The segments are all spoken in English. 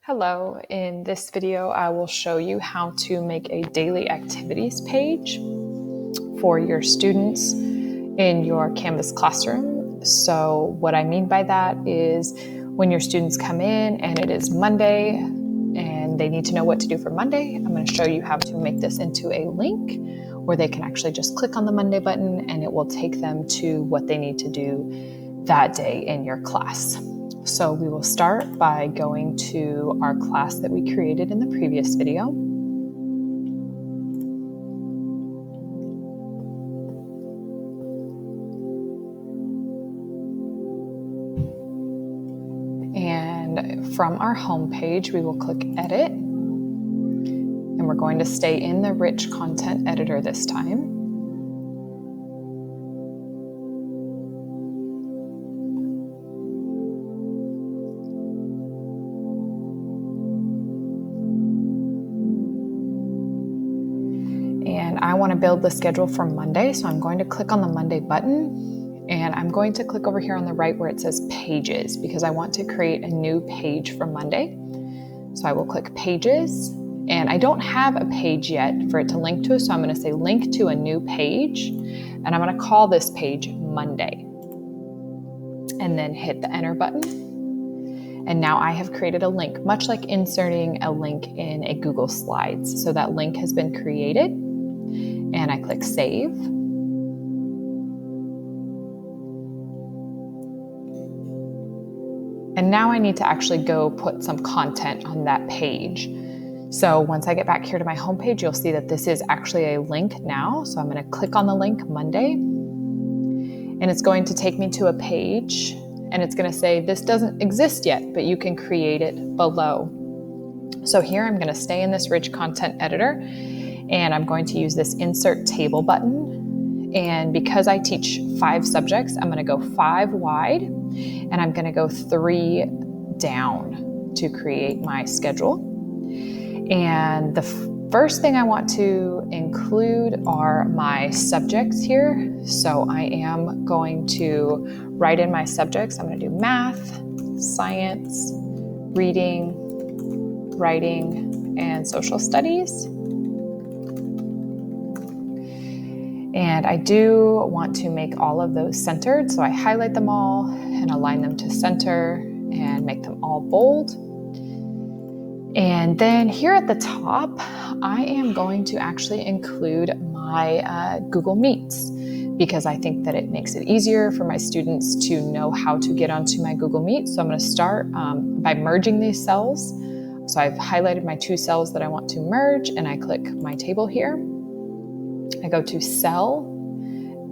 Hello, in this video I will show you how to make a daily activities page for your students in your Canvas classroom. So what I mean by that is when your students come in and it is Monday and they need to know what to do for Monday, I'm going to show you how to make this into a link where they can actually just click on the Monday button and it will take them to what they need to do that day in your class. So we will start by going to our class that we created in the previous video. And from our home page, we will click Edit. And we're going to stay in the Rich Content Editor this time. And I want to build the schedule for Monday, so I'm going to click on the Monday button, and I'm going to click over here on the right where it says Pages, because I want to create a new page for Monday. So I will click Pages, and I don't have a page yet for it to link to, so I'm going to say Link to a new page, and I'm going to call this page Monday, and then hit the Enter button. And now I have created a link, much like inserting a link in a Google Slides. So that link has been created. And I click Save. And now I need to actually go put some content on that page. So once I get back here to my home page, you'll see that this is actually a link now. So I'm going to click on the link Monday. And it's going to take me to a page. And it's going to say, this doesn't exist yet, but you can create it below. So here I'm going to stay in this Rich Content Editor. And I'm going to use this Insert Table button. And because I teach 5 subjects, I'm going to go 5 wide, and I'm going to go 3 down to create my schedule. And the first thing I want to include are my subjects here. So I am going to write in my subjects. I'm going to do math, science, reading, writing, and social studies. And I do want to make all of those centered, so I highlight them all and align them to center and make them all bold. And then here at the top, I am going to actually include my Google Meets, because I think that it makes it easier for my students to know how to get onto my Google Meet. So I'm going to start by merging these cells. So I've highlighted my 2 cells that I want to merge, and I click my table here. I go to Cell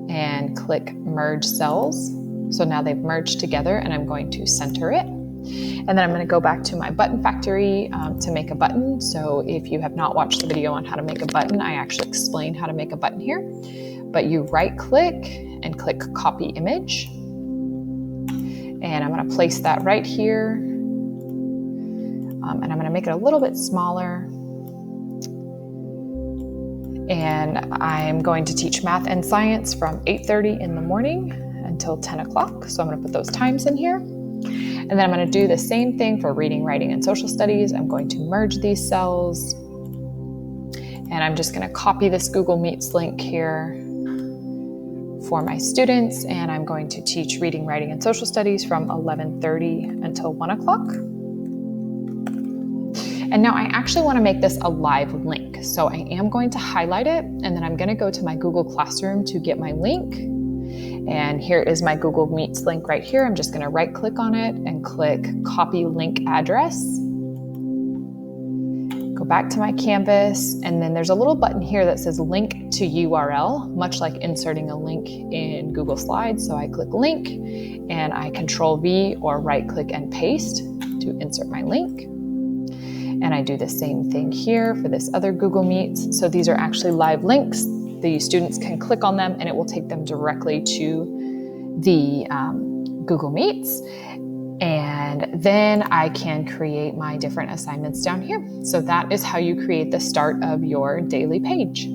and click Merge Cells. So now they've merged together, and I'm going to center it. And then I'm going to go back to my button factory to make a button. So if you have not watched the video on how to make a button, I actually explain how to make a button here. But you right click and click Copy Image. And I'm going to place that right here. And I'm going to make it a little bit smaller. And I'm going to teach math and science from 8:30 in the morning until 10 o'clock. So I'm going to put those times in here. And then I'm going to do the same thing for reading, writing, and social studies. I'm going to merge these cells. And I'm just going to copy this Google Meets link here for my students. And I'm going to teach reading, writing, and social studies from 11:30 until 1 o'clock. And now I actually want to make this a live link. So I am going to highlight it, and then I'm going to go to my Google Classroom to get my link. And here is my Google Meets link right here. I'm just going to right click on it and click Copy Link Address. Go back to my Canvas, and then there's a little button here that says Link to URL, much like inserting a link in Google Slides. So I click Link, and I Control V or right click and paste to insert my link. And I do the same thing here for this other Google Meets. So these are actually live links. The students can click on them and it will take them directly to the Google Meets. And then I can create my different assignments down here. So that is how you create the start of your daily page.